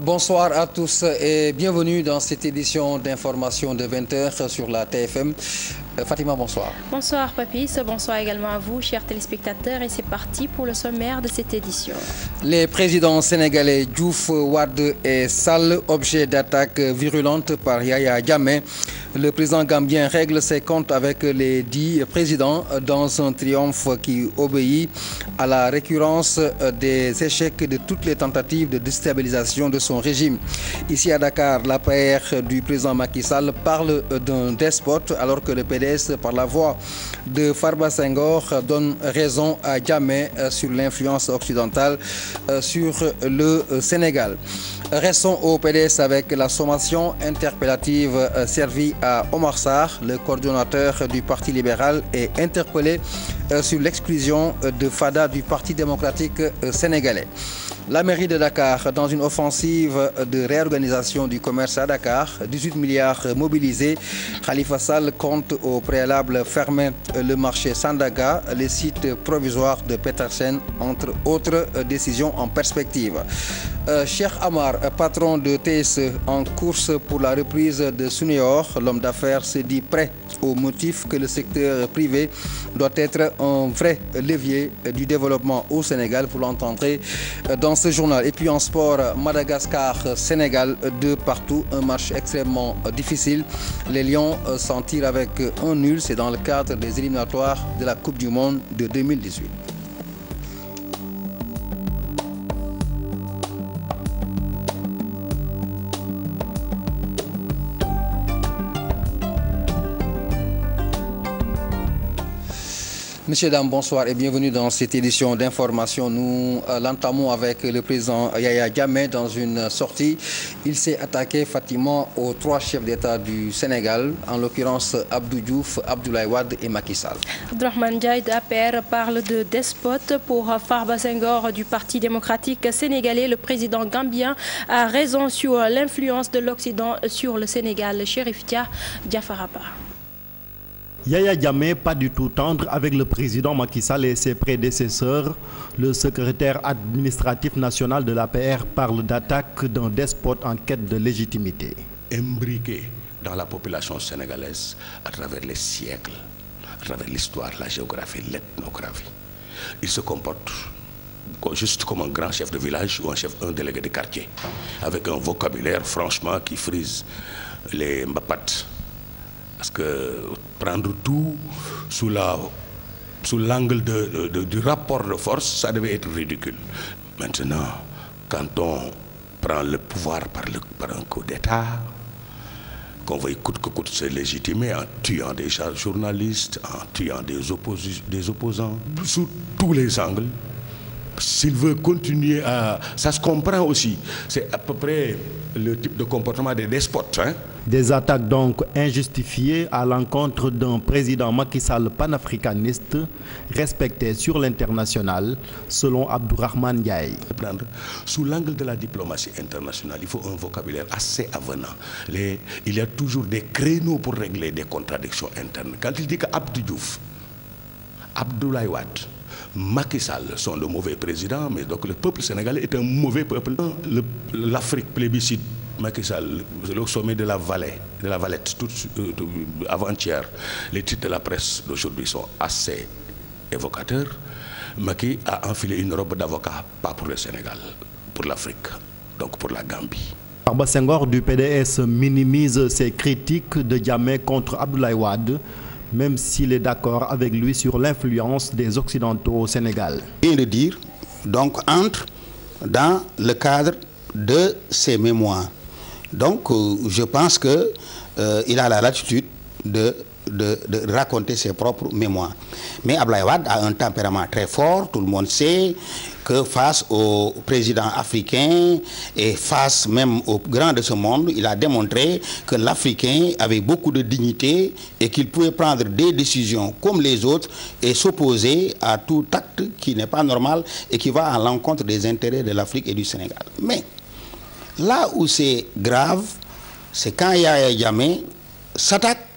Bonsoir à tous et bienvenue dans cette édition d'information de 20h sur la TFM. Fatima, bonsoir. Bonsoir Papis, bonsoir également à vous, chers téléspectateurs, et c'est parti pour le sommaire de cette édition. Les présidents sénégalais Diouf, Wade et Sall, objet d'attaques virulentes par Yaya Jammeh. Le président gambien règle ses comptes avec les 10 présidents dans un triomphe qui obéit à la récurrence des échecs de toutes les tentatives de déstabilisation de son régime. Ici à Dakar, l'APR du président Macky Sall parle d'un despote alors que le PDS, par la voix de Farba Senghor, donne raison à Jammeh sur l'influence occidentale sur le Sénégal. Restons au PDS avec la sommation interpellative servie à Omar Sarr. Le coordonnateur du Parti libéral est interpellé sur l'exclusion de Fada du Parti démocratique sénégalais. La mairie de Dakar, dans une offensive de réorganisation du commerce à Dakar, 18 milliards mobilisés. Khalifa Sall compte au préalable fermer le marché Sandaga, les sites provisoires de Petersen, entre autres décisions en perspective. Cheikh Amar, patron de TSE en course pour la reprise de Suneor, l'homme d'affaires se dit prêt au motif que le secteur privé doit être un vrai levier du développement au Sénégal. Vous l'entendrez dans ce journal. Et puis en sport, Madagascar-Sénégal, de partout, un match extrêmement difficile. Les Lions s'en tirent avec un nul. C'est dans le cadre des éliminatoires de la Coupe du Monde de 2018. Messieurs, dames, bonsoir et bienvenue dans cette édition d'information. Nous l'entamons avec le président Yaya Jammeh dans une sortie. Il s'est attaqué facilement aux 3 chefs d'État du Sénégal, en l'occurrence Abdou Diouf, Abdoulaye Wade et Macky Sall. Abdourahmane Ndiaye d'APR parle de despote pour Farba Senghor du Parti démocratique sénégalais. Le président gambien a raison sur l'influence de l'Occident sur le Sénégal. Chérif Diafarapa. Yaya Jammeh, pas du tout tendre avec le président Macky Sall et ses prédécesseurs. Le secrétaire administratif national de l'APR parle d'attaque d'un despote en quête de légitimité. Imbriqué dans la population sénégalaise à travers les siècles, à travers l'histoire, la géographie, l'ethnographie. Il se comporte juste comme un grand chef de village ou un délégué de quartier, avec un vocabulaire franchement qui frise les mbapat. Parce que prendre tout sous l'angle du rapport de force, ça devait être ridicule. Maintenant, quand on prend le pouvoir par un coup d'État, qu'on veuille coûte que coûte se légitimer en tuant des journalistes, en tuant des opposants, sous tous les angles, s'il veut continuer à... Ça se comprend aussi. C'est à peu près le type de comportement des despotes. Hein? Des attaques donc injustifiées à l'encontre d'un président Macky Sall panafricaniste respecté sur l'international, selon Abdourahmane Ndiaye. Sous l'angle de la diplomatie internationale, il faut un vocabulaire assez avenant. Il y a toujours des créneaux pour régler des contradictions internes. Quand il dit qu'Abdou Diouf, Abdoulaye Wade, Macky Sall sont de mauvais présidents, mais donc le peuple sénégalais est un mauvais peuple. L'Afrique plébiscite Macky Sall, le sommet de la Valette, avant-hier. Les titres de la presse d'aujourd'hui sont assez évocateurs. Macky a enfilé une robe d'avocat, pas pour le Sénégal, pour l'Afrique, donc pour la Gambie. Farba Senghor du PDS minimise ses critiques de Jammeh contre Abdoulaye Wade, même s'il est d'accord avec lui sur l'influence des Occidentaux au Sénégal. Et le dire, donc, entre dans le cadre de ses mémoires. Donc, je pense qu'il a la latitude de raconter ses propres mémoires. Mais Abdoulaye Wade a un tempérament très fort, tout le monde sait que face aux présidents africains et face même aux grands de ce monde, il a démontré que l'Africain avait beaucoup de dignité et qu'il pouvait prendre des décisions comme les autres et s'opposer à tout acte qui n'est pas normal et qui va à l'encontre des intérêts de l'Afrique et du Sénégal. Mais là où c'est grave, c'est quand Yaya Jammeh s'attaque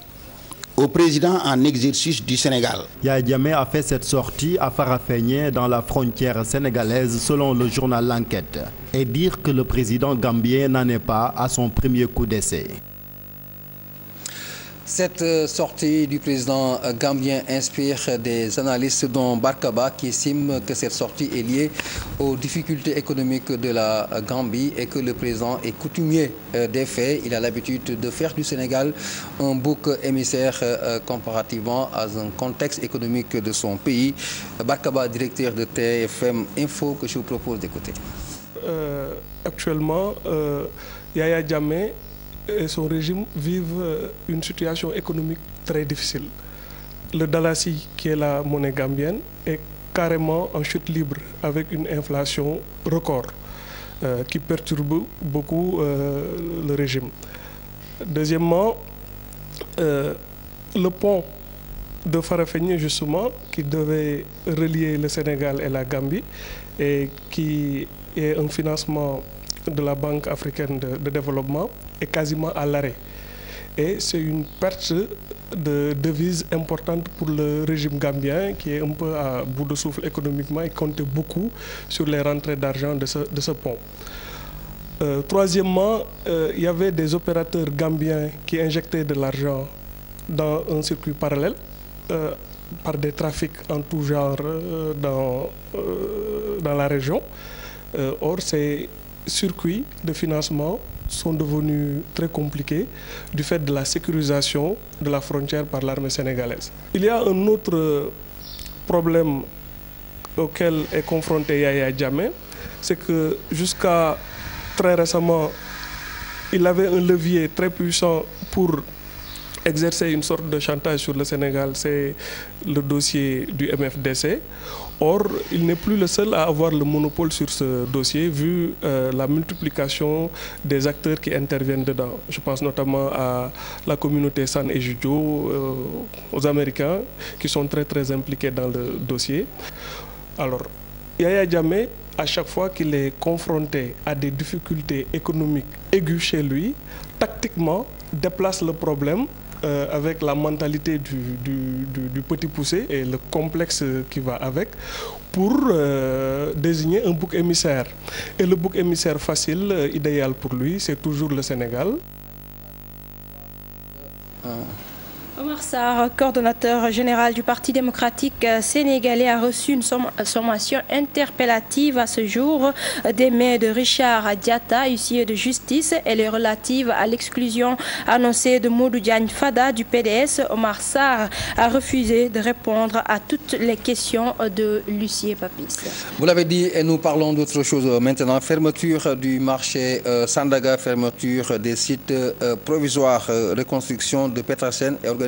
au président en exercice du Sénégal. Yaya Jammeh a fait cette sortie à Farafenni dans la frontière sénégalaise selon le journal L'Enquête et dire que le président gambien n'en est pas à son premier coup d'essai. Cette sortie du président gambien inspire des analystes dont Barkaba qui estiment que cette sortie est liée aux difficultés économiques de la Gambie et que le président est coutumier des faits. Il a l'habitude de faire du Sénégal un bouc émissaire comparativement à un contexte économique de son pays. Barkaba, directeur de TFM Info, que je vous propose d'écouter. Actuellement, Yaya Jammeh et son régime vivent une situation économique très difficile. Le dalasi, qui est la monnaie gambienne, est carrément en chute libre avec une inflation record qui perturbe beaucoup le régime. Deuxièmement, le pont de Farafenni, justement, qui devait relier le Sénégal et la Gambie et qui est un financement de la Banque africaine de développement, est quasiment à l'arrêt. Et c'est une perte de devises importante pour le régime gambien qui est un peu à bout de souffle économiquement et compte beaucoup sur les rentrées d'argent de ce pont. Troisièmement, il y avait des opérateurs gambiens qui injectaient de l'argent dans un circuit parallèle par des trafics en tout genre dans la région. Or, ces circuits de financement sont devenus très compliqués du fait de la sécurisation de la frontière par l'armée sénégalaise. Il y a un autre problème auquel est confronté Yaya Jammeh, c'est que jusqu'à très récemment, il avait un levier très puissant pour exercer une sorte de chantage sur le Sénégal, c'est le dossier du MFDC. Or, il n'est plus le seul à avoir le monopole sur ce dossier, vu la multiplication des acteurs qui interviennent dedans. Je pense notamment à la communauté San Egidio, aux Américains, qui sont très très impliqués dans le dossier. Alors, Yaya Jammeh, à chaque fois qu'il est confronté à des difficultés économiques aiguës chez lui, tactiquement déplace le problème avec la mentalité du petit poussé et le complexe qui va avec pour désigner un bouc émissaire. Et le bouc émissaire facile, idéal pour lui, c'est toujours le Sénégal. Omar Sarr, coordonnateur général du Parti démocratique sénégalais, a reçu une sommation interpellative à ce jour des mains de Richard Diatta, huissier de justice. Elle est relative à l'exclusion annoncée de Modou Diagne Fada du PDS. Omar Sarr a refusé de répondre à toutes les questions de l'huissier Papis. Vous l'avez dit et nous parlons d'autre chose maintenant. Fermeture du marché Sandaga, fermeture des sites provisoires, reconstruction de Petersen et organisation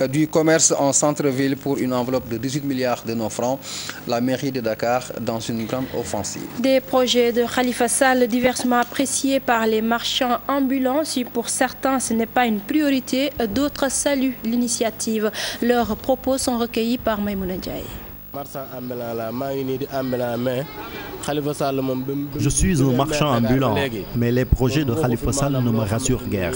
du commerce en centre-ville pour une enveloppe de 18 milliards de nos francs. La mairie de Dakar dans une grande offensive. Des projets de Khalifa Sall diversement appréciés par les marchands ambulants. Si pour certains ce n'est pas une priorité, d'autres saluent l'initiative. Leurs propos sont recueillis par Maïmouna Ndiaye. Je suis un marchand ambulant, mais les projets de Khalifa Sall ne me rassurent guère.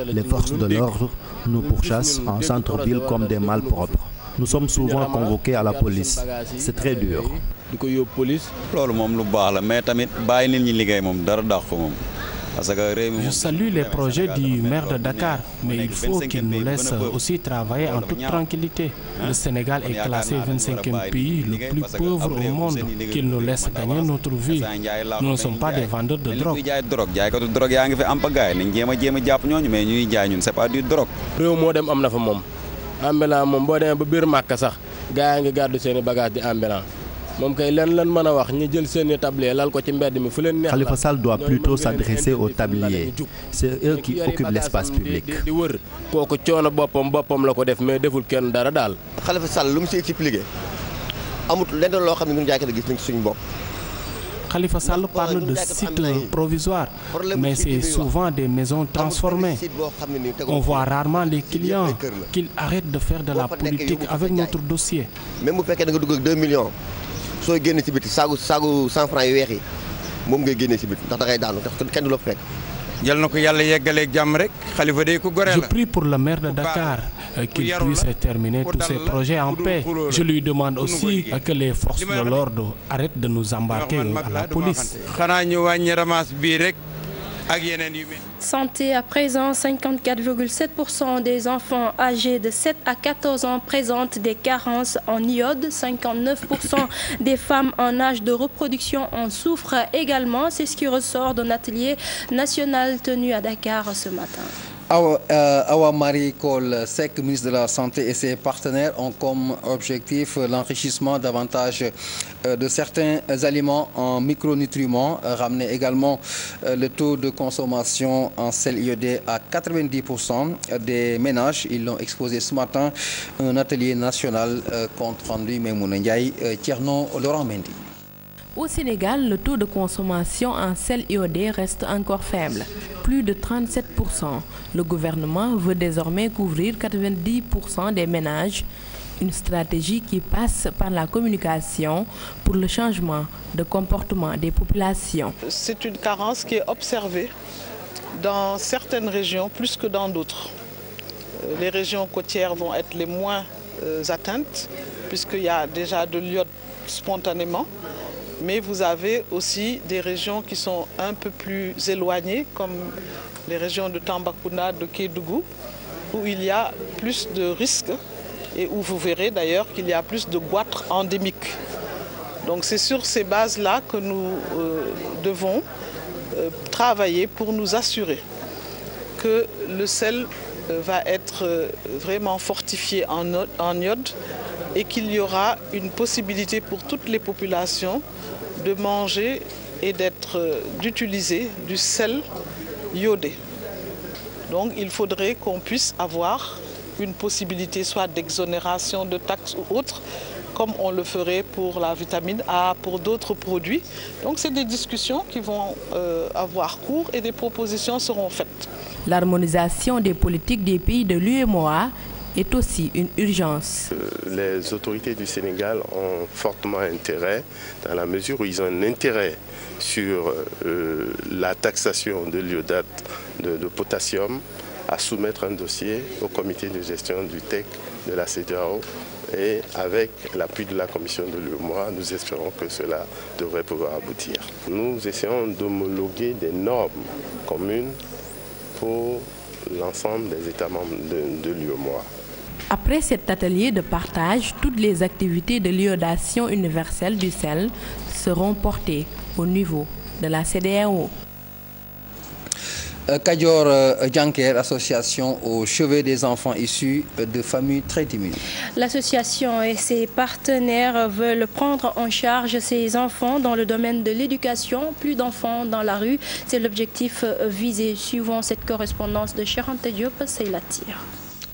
Les forces de l'ordre nous pourchassent en centre-ville comme des malpropres. Nous sommes souvent convoqués à la police. C'est très dur. Je salue les projets du maire de Dakar, mais il faut qu'il nous laisse aussi travailler en toute tranquillité. Le Sénégal est classé 25e pays le plus pauvre au monde. Qu'il nous laisse gagner notre vie. Nous ne sommes pas des vendeurs de drogue. Khalifa Sall doit plutôt s'adresser aux tabliers. C'est eux qui occupent l'espace public. Khalifa Sall lu mu ci expliqué amut lenn loo xam ne ñun jaaykat gis nañ ci suñu bopp. Khalifa Sall parle de sites provisoires, mais c'est souvent des maisons transformées. On voit rarement les clients qu'ils arrêtent de faire de la politique avec notre dossier. Même bu fekkee da nga dugg ak 2 millions sooy génn ci biti saagu 100 francs yu weex yi moom ngay génne ci biti ndax da ngay daanu ndax kenn du la fekk. Je prie pour le maire de Dakar qu'il puisse terminer tous ces projets en paix. Je lui demande aussi que les forces de l'ordre arrêtent de nous embarquer à la police. Santé à présent, 54,7% des enfants âgés de 7 à 14 ans présentent des carences en iode. 59% des femmes en âge de reproduction en souffrent également. C'est ce qui ressort d'un atelier national tenu à Dakar ce matin. Awa Marie Coll Seck, ministre de la Santé, et ses partenaires ont comme objectif l'enrichissement davantage de certains aliments en micronutriments, ramener également le taux de consommation en sel iodé à 90% des ménages. Ils l'ont exposé ce matin, un atelier national compte rendu Memouna Ndiaye, Tierno Laurent Mendy. Au Sénégal, le taux de consommation en sel iodé reste encore faible, plus de 37%. Le gouvernement veut désormais couvrir 90% des ménages, une stratégie qui passe par la communication pour le changement de comportement des populations. C'est une carence qui est observée dans certaines régions plus que dans d'autres. Les régions côtières vont être les moins atteintes puisqu'il y a déjà de l'iode spontanément. Mais vous avez aussi des régions qui sont un peu plus éloignées, comme les régions de Tambacounda, de Kédougou, où il y a plus de risques et où vous verrez d'ailleurs qu'il y a plus de goitres endémiques. Donc c'est sur ces bases-là que nous devons travailler pour nous assurer que le sel va être vraiment fortifié en iode et qu'il y aura une possibilité pour toutes les populations de manger et d'utiliser du sel iodé. Donc il faudrait qu'on puisse avoir une possibilité soit d'exonération de taxes ou autre, comme on le ferait pour la vitamine A, pour d'autres produits. Donc c'est des discussions qui vont avoir cours et des propositions seront faites. L'harmonisation des politiques des pays de l'UEMOA est aussi une urgence. Les autorités du Sénégal ont fortement intérêt, dans la mesure où ils ont un intérêt sur la taxation de l'iodate de potassium, à soumettre un dossier au comité de gestion du TEC de la CEDEAO. Et avec l'appui de la commission de l'UEMOA, nous espérons que cela devrait pouvoir aboutir. Nous essayons d'homologuer des normes communes pour l'ensemble des États membres de l'UEMOA. Après cet atelier de partage, toutes les activités de l'iodation universelle du sel seront portées au niveau de la CEDEAO. Kadior Djanker, association au chevet des enfants issus de familles très démunies. L'association et ses partenaires veulent prendre en charge ces enfants dans le domaine de l'éducation. Plus d'enfants dans la rue, c'est l'objectif visé. Suivant cette correspondance de Cherante Diop, c'est la tire.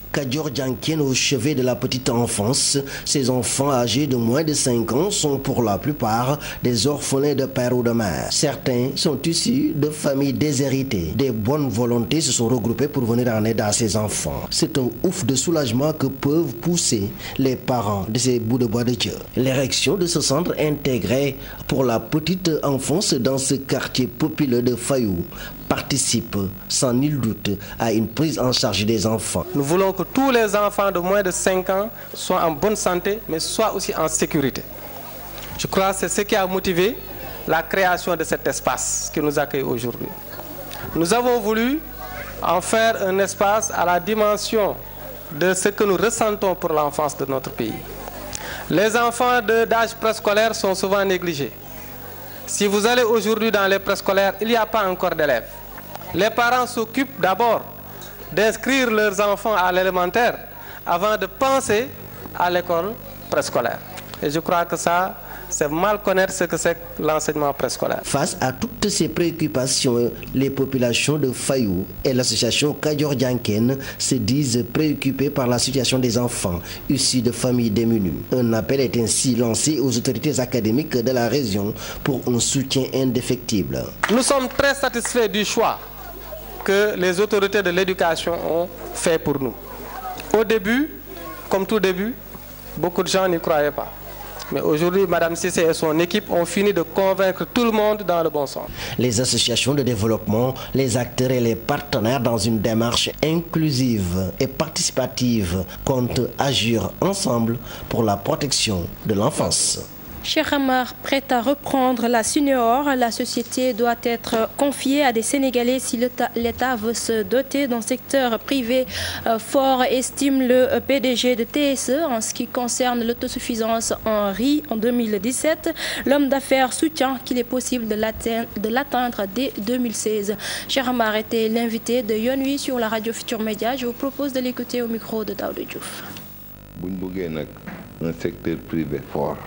Kadior Djanken au chevet de la petite enfance. Ces enfants âgés de moins de 5 ans sont pour la plupart des orphelins de père ou de mère. Certains sont issus de familles déshéritées. Des bonnes volontés se sont regroupées pour venir en aide à ces enfants. C'est un ouf de soulagement que peuvent pousser les parents de ces bouts de bois de Dieu. L'érection de ce centre intégré pour la petite enfance dans ce quartier populaire de Fayou participe sans nul doute à une prise en charge des enfants. Nous voulons que tous les enfants de moins de 5 ans soient en bonne santé, mais soient aussi en sécurité. Je crois que c'est ce qui a motivé la création de cet espace qui nous accueille aujourd'hui. Nous avons voulu en faire un espace à la dimension de ce que nous ressentons pour l'enfance de notre pays. Les enfants d'âge préscolaire sont souvent négligés. Si vous allez aujourd'hui dans les préscolaires, il n'y a pas encore d'élèves. Les parents s'occupent d'abord d'inscrire leurs enfants à l'élémentaire avant de penser à l'école préscolaire. Et je crois que ça, c'est mal connaître ce que c'est que l'enseignement préscolaire. Face à toutes ces préoccupations, les populations de Fayou et l'association Kadior Djanken se disent préoccupées par la situation des enfants issus de familles démunies. Un appel est ainsi lancé aux autorités académiques de la région pour un soutien indéfectible. Nous sommes très satisfaits du choix que les autorités de l'éducation ont fait pour nous. Au début, comme tout début, beaucoup de gens n'y croyaient pas. Mais aujourd'hui, Mme Cissé et son équipe ont fini de convaincre tout le monde dans le bon sens. Les associations de développement, les acteurs et les partenaires dans une démarche inclusive et participative comptent agir ensemble pour la protection de l'enfance. Cheikh Amar, prête à reprendre la Suneor, la société doit être confiée à des Sénégalais si l'État veut se doter d'un secteur privé fort, estime le PDG de TSE. En ce qui concerne l'autosuffisance en riz en 2017, l'homme d'affaires soutient qu'il est possible de l'atteindre dès 2016. Cheikh Amar était l'invité de Yonui sur la radio Futur Média. Je vous propose de l'écouter au micro de Daoud Diouf. Un secteur privé fort.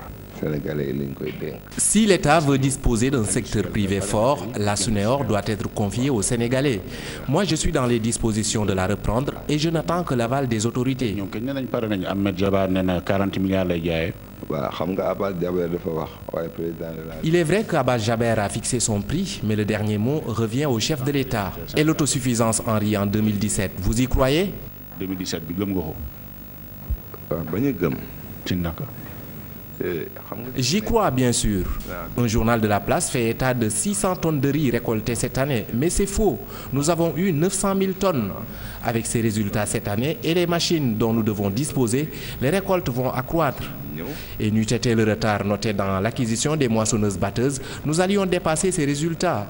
Si l'État veut disposer d'un secteur privé fort, la Suneor doit être confiée aux Sénégalais. Moi, je suis dans les dispositions de la reprendre et je n'attends que l'aval des autorités. Il est vrai qu'Abbas Jaber a fixé son prix, mais le dernier mot revient au chef de l'État. Et l'autosuffisance en riz en 2017, vous y croyez? 2017, j'y crois bien sûr. Un journal de la place fait état de 600 tonnes de riz récoltées cette année. Mais c'est faux. Nous avons eu 900 000 tonnes. Avec ces résultats cette année et les machines dont nous devons disposer, les récoltes vont accroître. Et n'eût été le retard noté dans l'acquisition des moissonneuses-batteuses, nous allions dépasser ces résultats.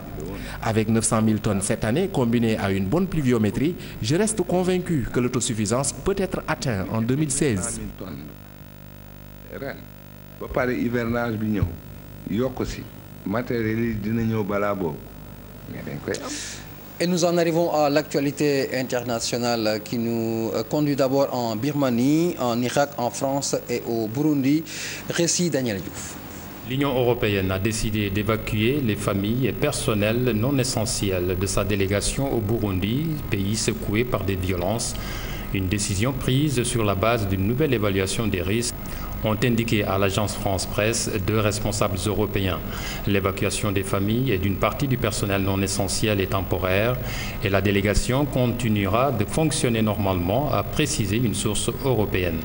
Avec 900 000 tonnes cette année, combinées à une bonne pluviométrie, je reste convaincu que l'autosuffisance peut être atteinte en 2016. Et nous en arrivons à l'actualité internationale qui nous conduit d'abord en Birmanie, en Irak, en France et au Burundi. Récit Daniel Diouf. L'Union européenne a décidé d'évacuer les familles et personnels non essentiels de sa délégation au Burundi, pays secoué par des violences. Une décision prise sur la base d'une nouvelle évaluation des risques, ont indiqué à l'agence France Presse 2 responsables européens. L'évacuation des familles et d'une partie du personnel non essentiel est temporaire et la délégation continuera de fonctionner normalement, a précisé une source européenne.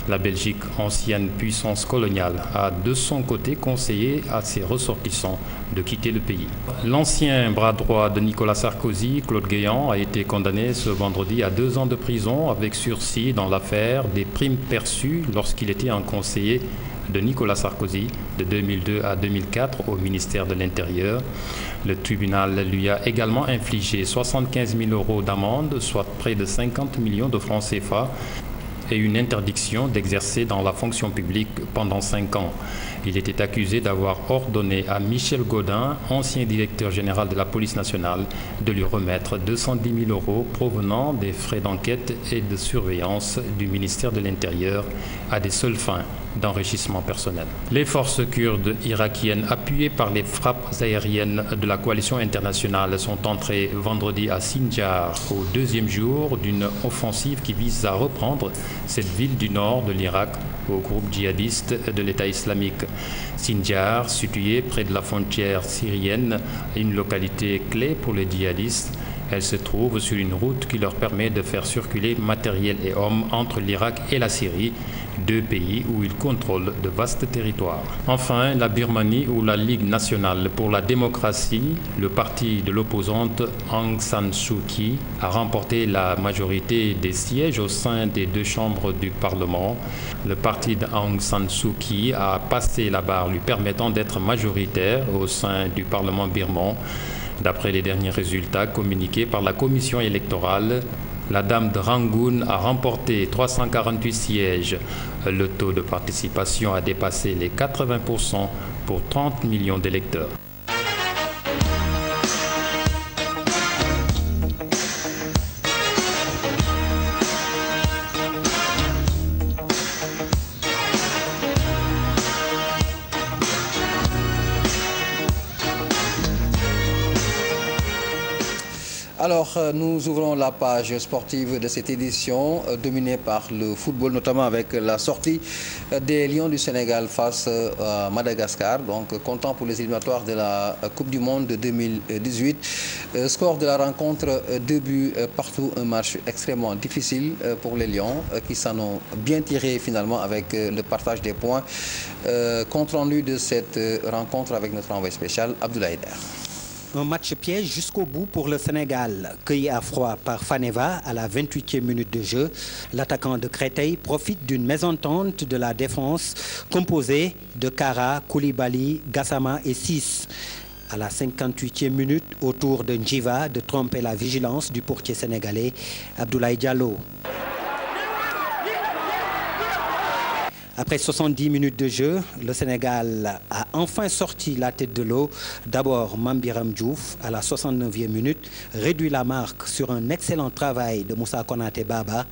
La Belgique, ancienne puissance coloniale, a de son côté conseillé à ses ressortissants de quitter le pays. L'ancien bras droit de Nicolas Sarkozy, Claude Guéant, a été condamné ce vendredi à 2 ans de prison avec sursis dans l'affaire des primes perçues lorsqu'il était un conseiller de Nicolas Sarkozy de 2002 à 2004 au ministère de l'Intérieur. Le tribunal lui a également infligé 75 000 € d'amende, soit près de 50 millions de francs CFA, et une interdiction d'exercer dans la fonction publique pendant 5 ans. Il était accusé d'avoir ordonné à Michel Gaudin, ancien directeur général de la police nationale, de lui remettre 210 000 € provenant des frais d'enquête et de surveillance du ministère de l'Intérieur à des seules fins d'enrichissement personnel. Les forces kurdes irakiennes, appuyées par les frappes aériennes de la coalition internationale, sont entrées vendredi à Sinjar au 2e jour d'une offensive qui vise à reprendre cette ville du nord de l'Irak au groupe djihadiste de l'État islamique. Sinjar, située près de la frontière syrienne, une localité clé pour les djihadistes. Elle se trouve sur une route qui leur permet de faire circuler matériel et hommes entre l'Irak et la Syrie, 2 pays où ils contrôlent de vastes territoires. Enfin, la Birmanie, où la Ligue nationale pour la démocratie, le parti de l'opposante Aung San Suu Kyi, a remporté la majorité des sièges au sein des 2 chambres du Parlement. Le parti d'Aung San Suu Kyi a passé la barre lui permettant d'être majoritaire au sein du Parlement birman. D'après les derniers résultats communiqués par la commission électorale, la dame de Rangoon a remporté 348 sièges. Le taux de participation a dépassé les 80% pour 30 millions d'électeurs. Alors, nous ouvrons la page sportive de cette édition, dominée par le football, notamment avec la sortie des Lions du Sénégal face à Madagascar. Donc, comptant pour les éliminatoires de la Coupe du Monde de 2018. Score de la rencontre, 2 buts partout, un match extrêmement difficile pour les Lions, qui s'en ont bien tiré finalement avec le partage des points. Compte rendu de cette rencontre avec notre envoyé spécial, Abdoulaye Der. Un match piège jusqu'au bout pour le Sénégal. Cueilli à froid par Faneva à la 28e minute de jeu, l'attaquant de Créteil profite d'une mésentente de la défense composée de Kara, Koulibaly, Gassama et Sis. À la 58e minute, au tour de Njiva de tromper la vigilance du portier sénégalais Abdoulaye Diallo. Après 70 minutes de jeu, le Sénégal a enfin sorti la tête de l'eau. D'abord, Mambiram Diouf, à la 69e minute, réduit la marque sur un excellent travail de Moussa Konaté Baba.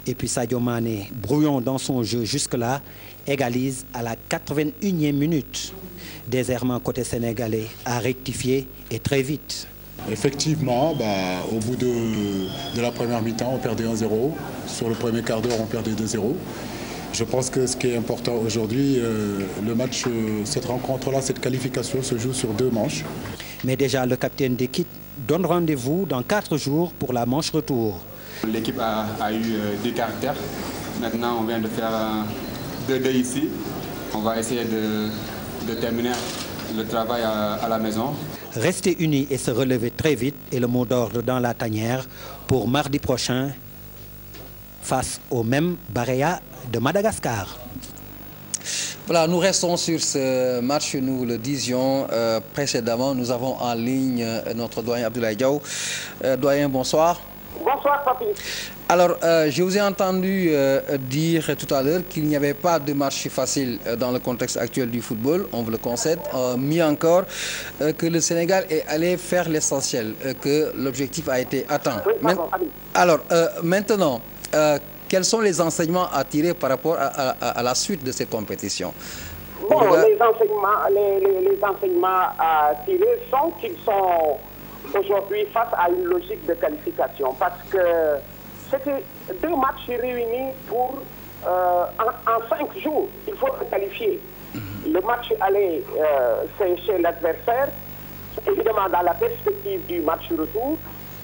Et puis Sadio Mané, brouillon dans son jeu jusque-là, égalise à la 81e minute. Désherment côté sénégalais a rectifié et très vite. Effectivement, au bout de la première mi-temps, on perdait 1-0. Sur le premier quart d'heure, on perdait 2-0. Je pense que ce qui est important aujourd'hui, le match, cette rencontre-là, cette qualification se joue sur 2 manches. Mais déjà, le capitaine d'équipe donne rendez-vous dans 4 jours pour la manche retour. L'équipe a eu des caractères. Maintenant, on vient de faire 2-2 ici. On va essayer de terminer le travail à la maison. Rester unis et se relever très vite est le mot d'ordre dans la tanière pour mardi prochain face au même Barea de Madagascar. Voilà, nous restons sur ce match, nous le disions précédemment. Nous avons en ligne notre doyen Abdoulaye Diaw. Doyen, bonsoir. Bonsoir, Papi. Alors, je vous ai entendu dire tout à l'heure qu'il n'y avait pas de match facile dans le contexte actuel du football, on vous le concède. Mieux encore, que le Sénégal est allé faire l'essentiel, que l'objectif a été atteint. Oui, alors, maintenant, quels sont les enseignements à tirer par rapport à la suite de cette compétition? Bon, les enseignements à tirer sont qu'ils sont aujourd'hui face à une logique de qualification, parce que c'était 2 matchs réunis pour en 5 jours. Il faut se qualifier. Le match aller, c'est chez l'adversaire. Évidemment, dans la perspective du match retour,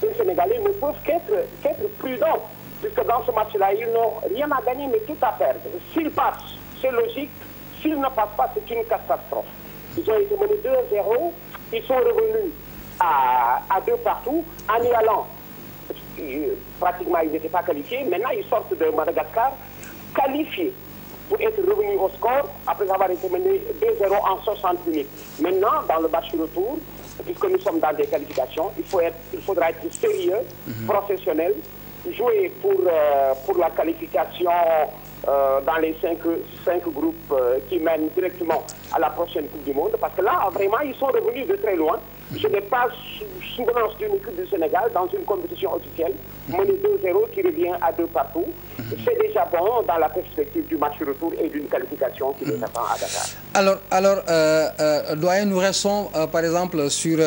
les Sénégalais ne peuvent qu'être prudents, puisque dans ce match-là, ils n'ont rien à gagner, mais tout à perdre. S'ils passent, c'est logique. S'ils ne passent pas, c'est une catastrophe. Ils ont été menés 2-0. Ils sont revenus à 2 partout, en y allant. Pratiquement, ils n'étaient pas qualifiés. Maintenant, ils sortent de Madagascar, qualifiés pour être revenus au score, après avoir été menés 2-0 en 60 minutes. Maintenant, dans le match retour, puisque nous sommes dans des qualifications, il faudra être sérieux, professionnel, jouer pour la qualification dans les 5 groupes qui mènent directement à la prochaine Coupe du Monde, parce que là, vraiment, ils sont revenus de très loin. Je n'ai pas souvenance d'une équipe du Sénégal dans une compétition officielle, menée 2-0 qui revient à 2 partout. C'est déjà bon dans la perspective du match retour et d'une qualification qui les attend à Dakar. Alors, doyen, nous restons par exemple sur...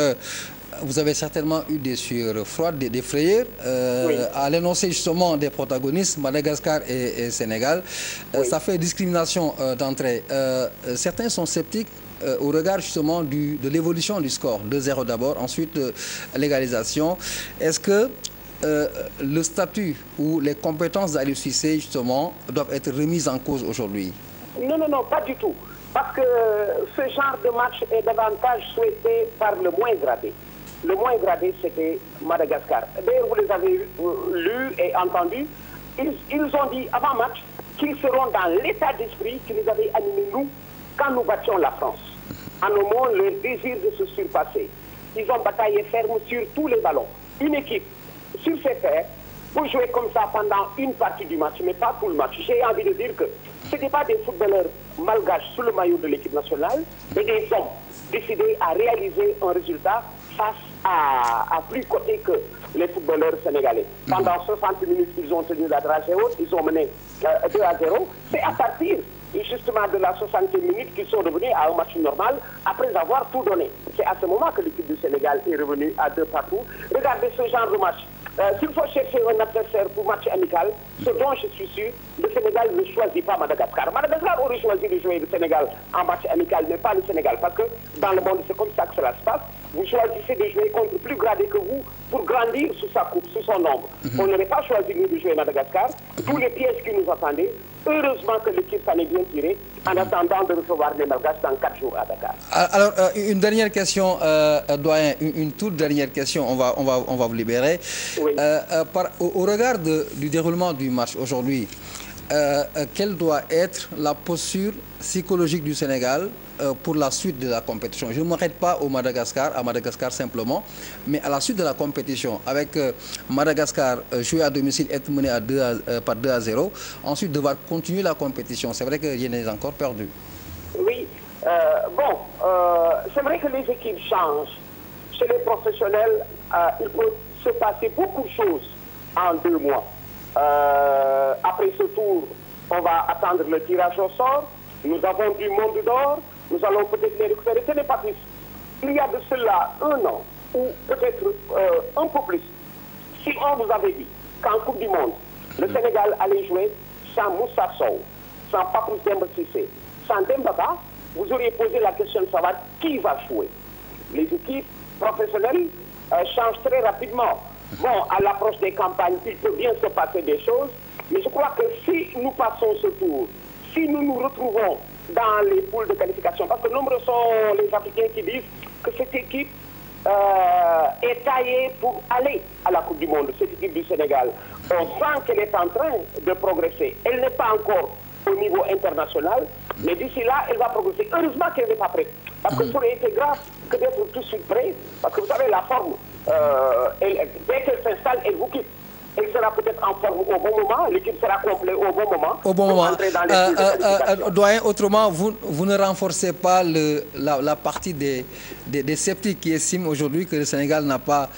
Vous avez certainement eu des sueurs froides, des frayeurs, oui, à l'énoncé justement des protagonistes, Madagascar et Sénégal. Oui. Ça fait discrimination d'entrée. Certains sont sceptiques au regard justement de l'évolution du score. 2-0 d'abord, ensuite l'égalisation. Est-ce que le statut ou les compétences d'Aliou Cissé justement doivent être remises en cause aujourd'hui? Non, pas du tout. Parce que ce genre de match est davantage souhaité par le moins gradé. Le moins gradé, c'était Madagascar. D'ailleurs, vous les avez lus et entendus. Ils ont dit avant match qu'ils seront dans l'état d'esprit qui nous avait animés, nous, quand nous battions la France. En nommant le désir de se surpasser. Ils ont bataillé ferme sur tous les ballons. Une équipe, sur ses terres, pour jouer comme ça pendant une partie du match, mais pas tout le match. J'ai envie de dire que ce n'étaient pas des footballeurs malgaches sous le maillot de l'équipe nationale, mais des hommes décidés à réaliser un résultat face à plus côté que les footballeurs sénégalais. Pendant 60 minutes, ils ont tenu la dragée haute, ils ont mené 2-0. C'est à partir justement de la 60e minute qu'ils sont revenus à un match normal après avoir tout donné. C'est à ce moment que l'équipe du Sénégal est revenue à 2 partout. Regardez ce genre de match. S'il faut chercher un adversaire pour match amical, ce dont je suis sûr, le Sénégal ne choisit pas Madagascar. Madagascar aurait choisi de jouer le Sénégal en match amical, mais pas le Sénégal, parce que dans le monde, c'est comme ça que cela se passe. Vous choisissez de jouer contre plus gradé que vous pour grandir sous sa coupe, sous son ombre. On n'aurait pas choisi, nous, de jouer Madagascar. Tous les pièges qui nous attendaient, heureusement que l'équipe s'en est bien tirée, en attendant de recevoir les Malgaches dans 4 jours à Dakar. Alors, une dernière question, doyen, une toute dernière question, on va vous libérer. Oui. Au regard du déroulement du match aujourd'hui, quelle doit être la posture psychologique du Sénégal pour la suite de la compétition? Je ne m'arrête pas à Madagascar simplement, mais à la suite de la compétition, avec Madagascar jouer à domicile, être mené par 2-0, ensuite devoir continuer la compétition. C'est vrai que rien n'est encore perdu. Oui, c'est vrai que les équipes changent. Chez les professionnels, il peut se passer beaucoup de choses en 2 mois. Après ce tour, on va attendre le tirage au sort. Nous avons du monde d'or. Nous allons peut-être les récupérer. Ce n'est pas plus. Il y a de cela 1 an, ou peut-être un peu plus. Si on vous avait dit qu'en Coupe du Monde, le Sénégal allait jouer sans Moussa Sow, sans Papous Demba Cissé, sans Dembaba, vous auriez posé la question de savoir qui va jouer. Les équipes professionnelles changent très rapidement. Bon, à l'approche des campagnes, il peut bien se passer des choses, mais je crois que si nous passons ce tour, si nous nous retrouvons dans les poules de qualification, parce que nombreux sont les Africains qui disent que cette équipe est taillée pour aller à la Coupe du Monde, cette équipe du Sénégal. On sent qu'elle est en train de progresser. Elle n'est pas encore au niveau international, mais d'ici là, elle va progresser. Heureusement qu'elle n'est pas prête, parce que ça aurait été grave que d'être tout de suite prêt, parce que vous savez, la forme, dès qu'elle s'installe, elle vous quitte. Elle sera peut-être en forme au bon moment, l'équipe sera complète au bon moment. Au bon moment. Doyen, autrement, vous ne renforcez pas la partie des sceptiques qui estiment aujourd'hui que le Sénégal n'a pas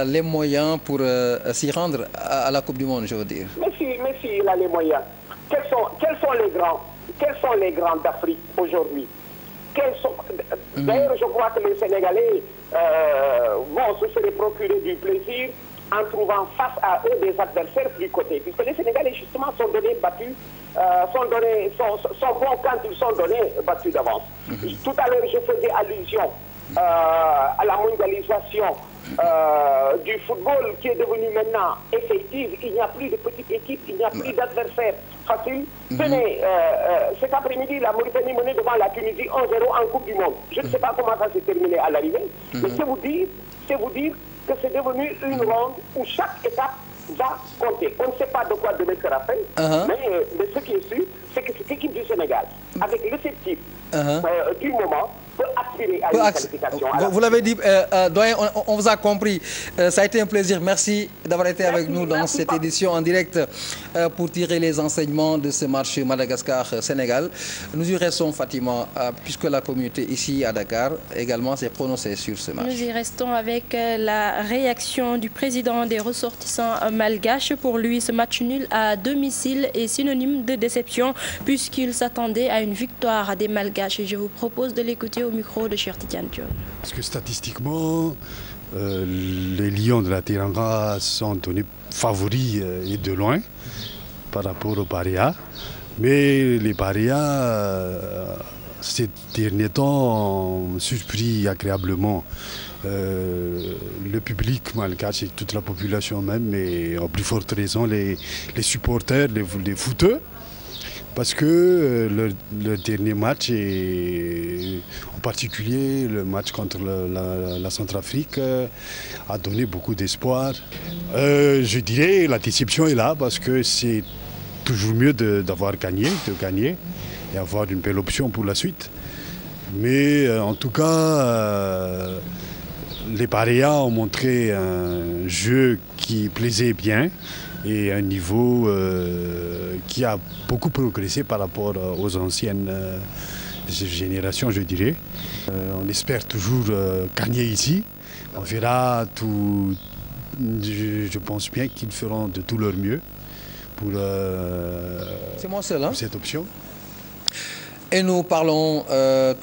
les moyens pour s'y rendre à la Coupe du Monde, je veux dire. Mais si, il a les moyens. Quels sont les grands d'Afrique aujourd'hui? D'ailleurs, je crois que les Sénégalais vont se faire procurer du plaisir en trouvant face à eux des adversaires du côté. Puisque les Sénégalais, justement, sont donnés battus, sont bons quand ils sont donnés battus d'avance. Tout à l'heure, je faisais allusion à la mondialisation du football qui est devenu maintenant effective. Il n'y a plus de petites équipes, il n'y a plus d'adversaires faciles. Tenez, cet après-midi, la Mauritanie menait devant la Tunisie 1-0 en Coupe du Monde. Je ne sais pas comment ça s'est terminé à l'arrivée, mais c'est vous dire que c'est devenu une ronde où chaque étape va compter. On ne sait pas de quoi demain sera fait, mais ce qui est sûr, c'est que cette équipe du Sénégal, avec l'effectif du moment, peut aspirer à une qualification. Vous l'avez dit, doyen, on vous a compris. Ça a été un plaisir. Merci d'avoir été avec nous dans cette édition en direct pour tirer les enseignements de ce match Madagascar-Sénégal. Nous y restons, Fatima, puisque la communauté ici à Dakar également s'est prononcée sur ce match. Nous y restons avec la réaction du président des ressortissants malgaches. Pour lui, ce match nul à domicile est synonyme de déception puisqu'il s'attendait à une victoire des Malgaches. Et je vous propose de l'écouter au micro de Cheikh Tidiane Dione. Parce que statistiquement, les Lions de la Teranga sont donnés favoris et de loin par rapport aux Parias. Mais les Parias, ces derniers temps, ont surpris agréablement le public malgache et toute la population même, et en plus forte raison les supporters, les footeux. Parce que le dernier match, et en particulier le match contre la Centrafrique, a donné beaucoup d'espoir. Je dirais la déception est là parce que c'est toujours mieux d'avoir gagné, et avoir une belle option pour la suite. Mais en tout cas, les Parias ont montré un jeu qui plaisait bien et un niveau qui a beaucoup progressé par rapport aux anciennes générations, je dirais. On espère toujours gagner ici. On verra tout. Je pense bien qu'ils feront de tout leur mieux pour cette option. Et nous parlons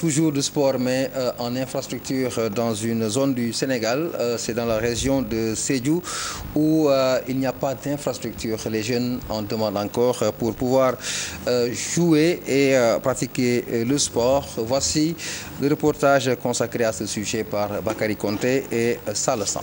toujours de sport, mais en infrastructure dans une zone du Sénégal. C'est dans la région de Sédhiou où il n'y a pas d'infrastructure. Les jeunes en demandent encore pour pouvoir jouer et pratiquer le sport. Voici le reportage consacré à ce sujet par Bakary Konté et Sall Samb.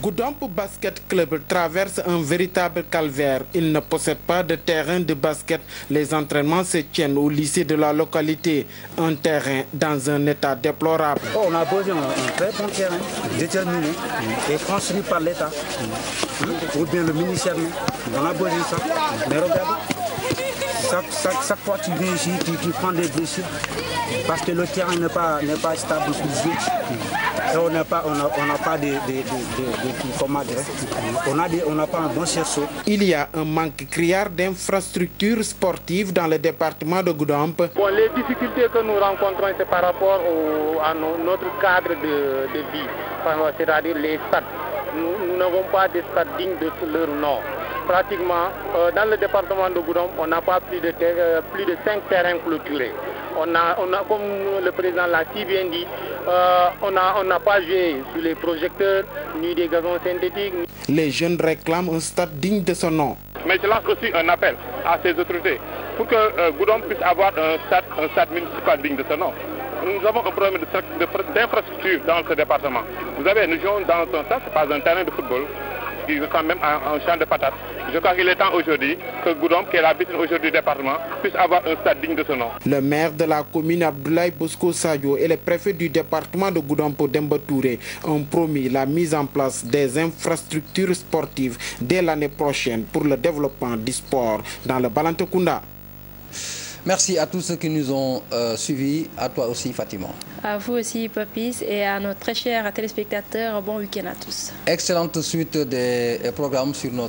Goudomp Basket Club traverse un véritable calvaire. Il ne possède pas de terrain de basket. Les entraînements se tiennent au lycée de la localité. Un terrain dans un état déplorable. On a besoin d'un très bon terrain, déterminé et construit par l'État. Ou bien le ministère. On a besoin de ça. Mais regarde, chaque fois que tu viens ici, tu prends des blessures. Parce que le terrain n'est pas stable pour jouer. Et on n'a pas un bon cerceau. Il y a un manque criard d'infrastructures sportives dans le département de Goudomp. Bon, les difficultés que nous rencontrons, c'est par rapport à notre cadre de vie, c'est-à-dire les stades. Nous n'avons pas de stades dignes de leur nom. Pratiquement, dans le département de Goudomp, on n'a pas plus de 5 terrains clôturés. On a, comme le président l'a si bien dit, on n'a pas joué sur les projecteurs, ni des gazons synthétiques. Les jeunes réclament un stade digne de son nom. Mais je lance aussi un appel à ces autorités pour que Goudomp puisse avoir un stade municipal digne de son nom. Nous avons un problème d'infrastructure dans ce département. Vous avez, nous jouons dans un stade, ce n'est pas un terrain de football, il est quand même un champ de patates. Je crois qu'il est temps aujourd'hui que Goudomp, qui est la vitrine aujourd'hui du département, puisse avoir un stade digne de son nom. Le maire de la commune Abdoulaye Bosco Sadio et le préfet du département de Goudomp Demba Touré ont promis la mise en place des infrastructures sportives dès l'année prochaine pour le développement du sport dans le Balantokounda. Merci à tous ceux qui nous ont suivis. À toi aussi, Fatima. À vous aussi, Papis, et à nos très chers téléspectateurs. Bon week-end à tous. Excellente suite des programmes sur notre